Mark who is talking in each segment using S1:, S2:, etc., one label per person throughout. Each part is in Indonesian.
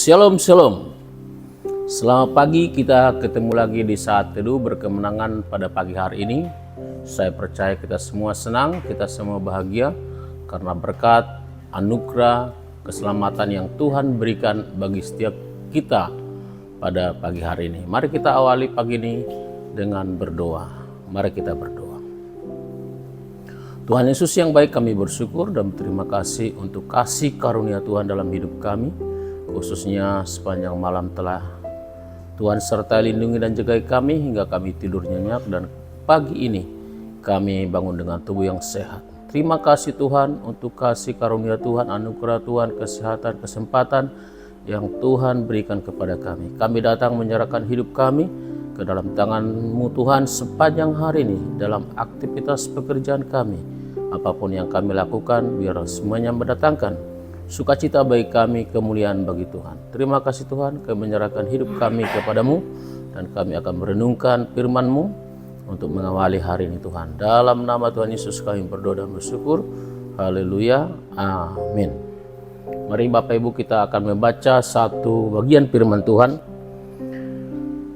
S1: Shalom, shalom. Selamat pagi, kita ketemu lagi di saat teduh berkemenangan pada pagi hari ini. Saya percaya kita semua senang, kita semua bahagia karena berkat, anugerah, keselamatan yang Tuhan berikan bagi setiap kita pada pagi hari ini. Mari kita awali pagi ini dengan berdoa. Mari kita berdoa. Tuhan Yesus yang baik, kami bersyukur dan berterima kasih untuk kasih karunia Tuhan dalam hidup kami. Khususnya sepanjang malam telah Tuhan sertai lindungi dan jagai kami hingga kami tidur nyenyak, dan pagi ini kami bangun dengan tubuh yang sehat. Terima kasih Tuhan untuk kasih karunia Tuhan, anugerah Tuhan, kesehatan, kesempatan yang Tuhan berikan kepada kami. Kami datang menyerahkan hidup kami ke dalam tangan-Mu Tuhan sepanjang hari ini dalam aktivitas pekerjaan kami. Apapun yang kami lakukan, biar semuanya mendatangkan sukacita bagi kami, kemuliaan bagi Tuhan. Terima kasih Tuhan, kami menyerahkan hidup kami kepadamu, dan kami akan merenungkan firman-Mu untuk mengawali hari ini Tuhan. Dalam nama Tuhan Yesus kami berdoa dan bersyukur. Haleluya, amin. Mari Bapak Ibu, kita akan membaca satu bagian firman Tuhan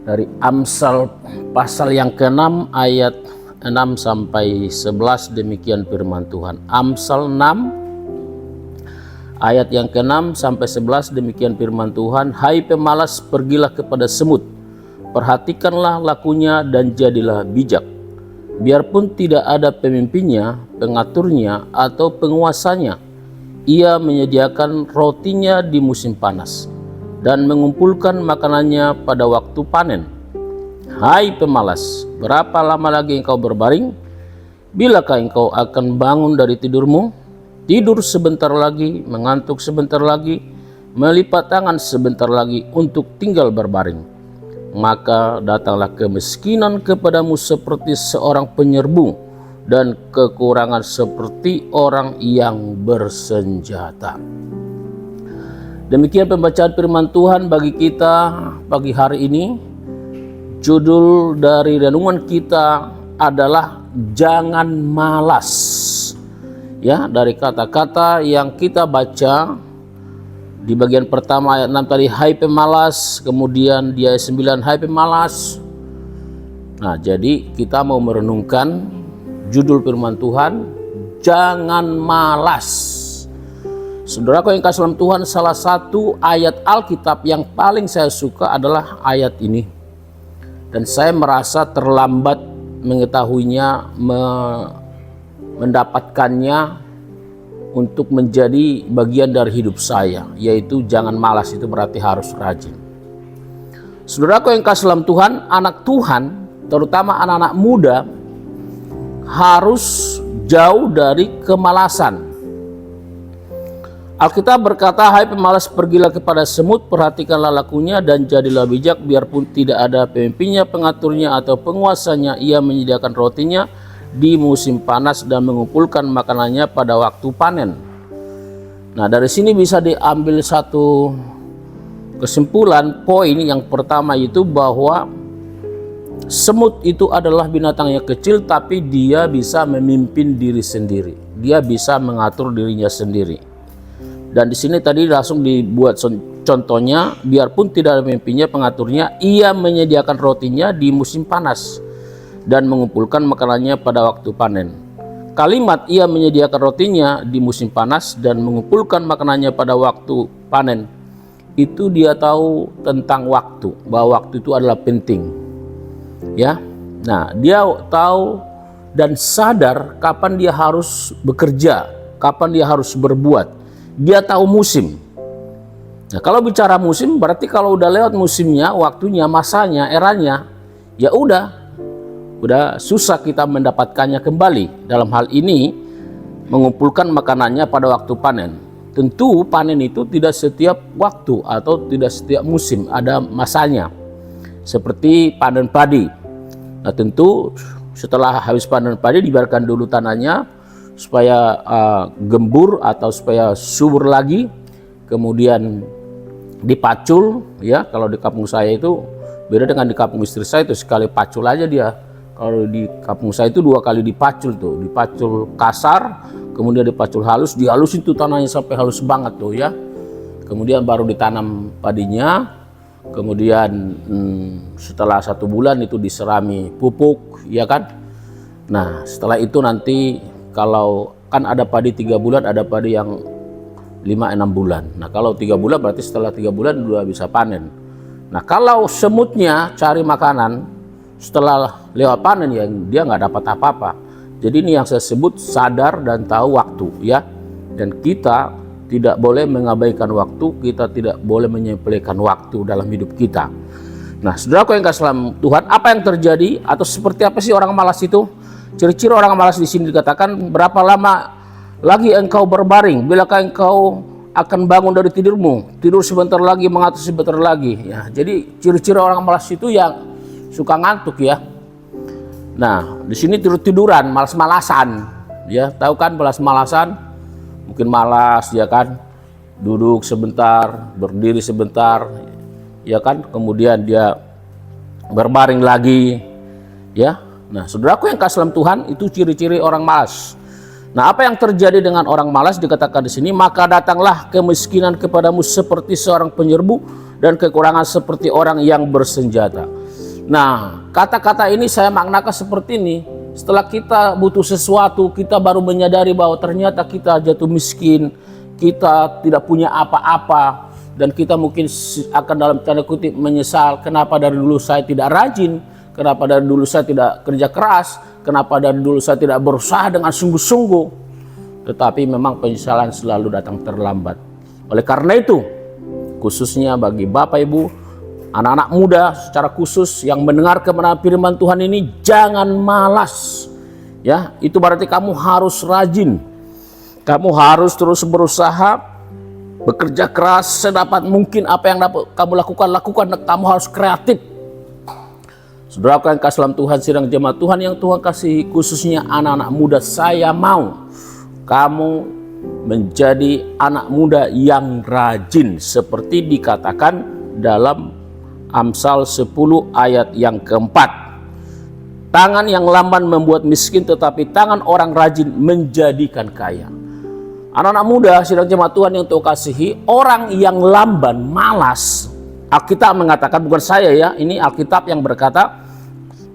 S1: dari Amsal pasal yang ke-6 ayat 6 sampai 11. Demikian firman Tuhan. Amsal 6 ayat yang ke-6 sampai 11, demikian firman Tuhan. Hai pemalas, pergilah kepada semut, perhatikanlah lakunya dan jadilah bijak. Biarpun tidak ada pemimpinnya, pengaturnya, atau penguasanya, ia menyediakan rotinya di musim panas dan mengumpulkan makanannya pada waktu panen. Hai pemalas, berapa lama lagi engkau berbaring? Bilakah engkau akan bangun dari tidurmu? Tidur sebentar lagi, mengantuk sebentar lagi, melipat tangan sebentar lagi untuk tinggal berbaring. Maka datanglah kemiskinan kepadamu seperti seorang penyerbu, dan kekurangan seperti orang yang bersenjata. Demikian pembacaan firman Tuhan bagi kita pagi hari ini. Judul dari renungan kita adalah jangan malas. Ya, dari kata-kata yang kita baca di bagian pertama ayat 6 tadi, hai pemalas, kemudian di ayat 9, hai pemalas. Nah, jadi kita mau merenungkan judul firman Tuhan, jangan malas. Saudaraku yang kasih dalam Tuhan, salah satu ayat Alkitab yang paling saya suka adalah ayat ini. Dan saya merasa terlambat mengetahuinya, mendapatkannya untuk menjadi bagian dari hidup saya, yaitu jangan malas. Itu berarti harus rajin. Saudaraku yang kasih dalam Tuhan, anak Tuhan, terutama anak-anak muda, harus jauh dari kemalasan. Alkitab berkata, hai pemalas, pergilah kepada semut, perhatikanlah lakunya dan jadilah bijak. Biarpun tidak ada pemimpinnya, pengaturnya, atau penguasanya, ia menyediakan rotinya di musim panas dan mengumpulkan makanannya pada waktu panen. Nah, dari sini bisa diambil satu kesimpulan, poin yang pertama itu bahwa semut itu adalah binatang yang kecil, tapi dia bisa memimpin diri sendiri. Dia bisa mengatur dirinya sendiri. Dan di sini tadi langsung dibuat contohnya, biarpun tidak ada pemimpinnya, pengaturnya, ia menyediakan rotinya di musim panas dan mengumpulkan makanannya pada waktu panen. Kalimat ia menyediakan rotinya di musim panas dan mengumpulkan makanannya pada waktu panen, itu dia tahu tentang waktu, bahwa waktu itu adalah penting. Ya, nah dia tahu dan sadar kapan dia harus bekerja, kapan dia harus berbuat. Dia tahu musim. Nah, kalau bicara musim, berarti kalau udah lewat musimnya, waktunya, masanya, eranya, ya udah susah kita mendapatkannya kembali. Dalam hal ini mengumpulkan makanannya pada waktu panen. Tentu panen itu tidak setiap waktu atau tidak setiap musim, ada masanya. Seperti panen padi. Nah, tentu setelah habis panen padi dibiarkan dulu tanahnya supaya gembur atau supaya subur lagi, kemudian dipacul. Ya, kalau di kampung saya itu beda dengan di kampung istri saya, itu sekali pacul aja dia. Kalau di kampung saya itu 2 kali dipacul tuh, dipacul kasar, kemudian dipacul halus, dihalusin tuh tanahnya sampai halus banget tuh ya. kemudian baru ditanam padinya, kemudian setelah 1 bulan itu diserami pupuk, ya kan. Nah setelah itu nanti kalau kan ada padi 3 bulan, ada padi yang 5-6 bulan. Nah kalau 3 bulan berarti setelah 3 bulan udah bisa panen. Nah kalau semutnya cari makanan setelah lewat panen, ya dia nggak dapat apa-apa. Jadi ini yang saya sebut sadar dan tahu waktu, ya. Dan kita tidak boleh mengabaikan waktu, kita tidak boleh menyepelekan waktu dalam hidup kita. Nah saudaraku yang kasih dalam Tuhan, apa yang terjadi atau seperti apa sih orang malas itu? Ciri-ciri orang malas di sini dikatakan, berapa lama lagi engkau berbaring, bilakah engkau akan bangun dari tidurmu, tidur sebentar lagi, mengatur sebentar lagi, ya. Jadi ciri-ciri orang malas itu yang suka ngantuk, ya. Nah di sini tidur-tiduran, malas-malasan, ya. Tahu kan malas-malasan? Mungkin malas, ya kan, duduk sebentar, berdiri sebentar, ya kan, kemudian dia berbaring lagi, ya. Nah saudaraku yang kasih dalam Tuhan, itu ciri-ciri orang malas. Nah apa yang terjadi dengan orang malas dikatakan di sini, maka datanglah kemiskinan kepadamu seperti seorang penyerbu dan kekurangan seperti orang yang bersenjata. Nah kata-kata ini saya maknakan seperti ini. Setelah kita butuh sesuatu, kita baru menyadari bahwa ternyata kita jatuh miskin, kita tidak punya apa-apa, dan kita mungkin akan dalam tanda kutip menyesal, kenapa dari dulu saya tidak rajin, kenapa dari dulu saya tidak kerja keras, kenapa dari dulu saya tidak berusaha dengan sungguh-sungguh. Tetapi memang penyesalan selalu datang terlambat. Oleh karena itu, khususnya bagi Bapak Ibu, anak-anak muda secara khusus yang mendengar kebenaran firman Tuhan ini, jangan malas. Ya, itu berarti kamu harus rajin. Kamu harus terus berusaha, bekerja keras sedapat mungkin. Apa yang dapat kamu lakukan. Kamu harus kreatif. Saudara yang kasih dalam Tuhan, sidang jemaat Tuhan yang Tuhan kasih, khususnya anak-anak muda, saya mau kamu menjadi anak muda yang rajin seperti dikatakan dalam Amsal 10 ayat yang keempat. Tangan yang lamban membuat miskin, tetapi tangan orang rajin menjadikan kaya. Anak-anak muda, sidang jemaat Tuhan yang Tuhan kasihi, orang yang lamban, malas, Alkitab mengatakan, bukan saya ya, ini Alkitab yang berkata,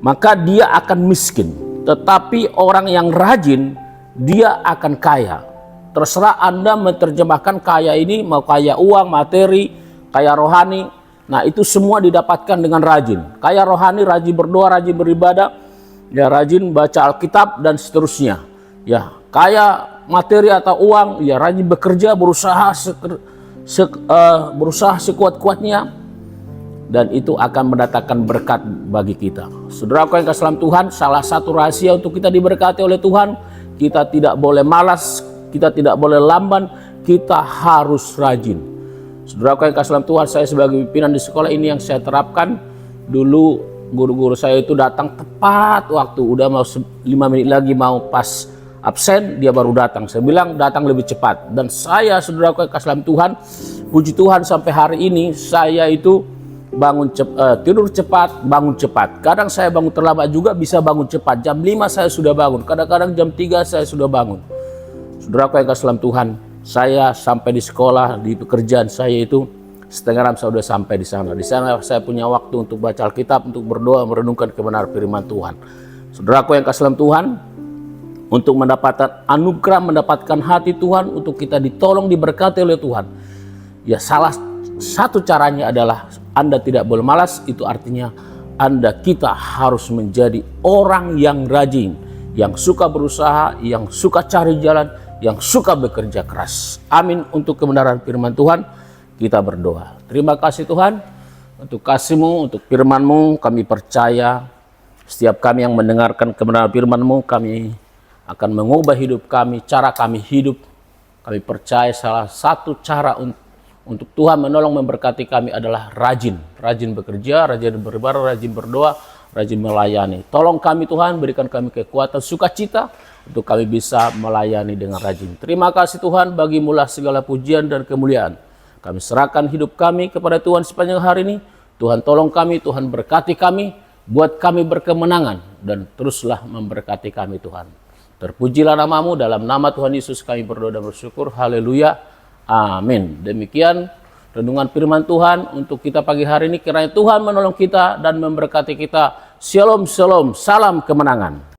S1: maka dia akan miskin. Tetapi orang yang rajin, dia akan kaya. Terserah Anda menerjemahkan kaya ini, mau kaya uang, materi, kaya rohani. Nah itu semua didapatkan dengan rajin. Kaya rohani, rajin berdoa, rajin beribadah, ya rajin baca Alkitab dan seterusnya. Ya kaya materi atau uang, ya rajin bekerja, berusaha sekuat-kuatnya, dan itu akan mendatangkan berkat bagi kita. Saudaraku yang kasih dalam Tuhan, salah satu rahasia untuk kita diberkati oleh Tuhan, kita tidak boleh malas, kita tidak boleh lamban, kita harus rajin. Saudaraku yang kasih dalam Tuhan, saya sebagai pimpinan di sekolah ini yang saya terapkan, dulu guru-guru saya itu datang tepat waktu, udah mau 5 menit lagi mau pas absen, dia baru datang. Saya bilang datang lebih cepat. Dan saya, saudaraku yang kasih dalam Tuhan, puji Tuhan sampai hari ini saya itu tidur cepat, bangun cepat. Kadang saya bangun terlambat juga, bisa bangun cepat. Jam 5 saya sudah bangun, kadang-kadang jam 3 saya sudah bangun. Saudaraku yang kasih dalam Tuhan, saya sampai di sekolah, di pekerjaan saya itu 5:30 saya sudah sampai di sana. Di sana saya punya waktu untuk baca Alkitab, untuk berdoa, merenungkan kebenaran firman Tuhan. Saudaraku yang kasih dalam Tuhan, untuk mendapatkan anugerah, mendapatkan hati Tuhan, untuk kita ditolong, diberkati oleh Tuhan, ya salah satu caranya adalah Anda tidak boleh malas. Itu artinya kita harus menjadi orang yang rajin, yang suka berusaha, yang suka cari jalan, yang suka bekerja keras. Amin. Untuk kebenaran firman Tuhan kita berdoa. Terima kasih Tuhan untuk kasih-Mu, untuk firman-Mu. Kami percaya setiap kami yang mendengarkan kebenaran firman-Mu, kami akan mengubah hidup kami, cara kami hidup. Kami percaya salah satu cara untuk Tuhan menolong memberkati kami adalah rajin. Rajin bekerja, rajin beribadah, rajin berdoa, rajin melayani. Tolong kami Tuhan, berikan kami kekuatan, sukacita untuk kami bisa melayani dengan rajin. Terima kasih Tuhan, bagimu-lah segala pujian dan kemuliaan. Kami serahkan hidup kami kepada Tuhan sepanjang hari ini. Tuhan tolong kami, Tuhan berkati kami, buat kami berkemenangan, dan teruslah memberkati kami Tuhan. Terpujilah nama-Mu, dalam nama Tuhan Yesus kami berdoa dan bersyukur. Haleluya. Amin. Demikian renungan firman Tuhan untuk kita pagi hari ini. Kiranya Tuhan menolong kita dan memberkati kita. Shalom, shalom, salam kemenangan.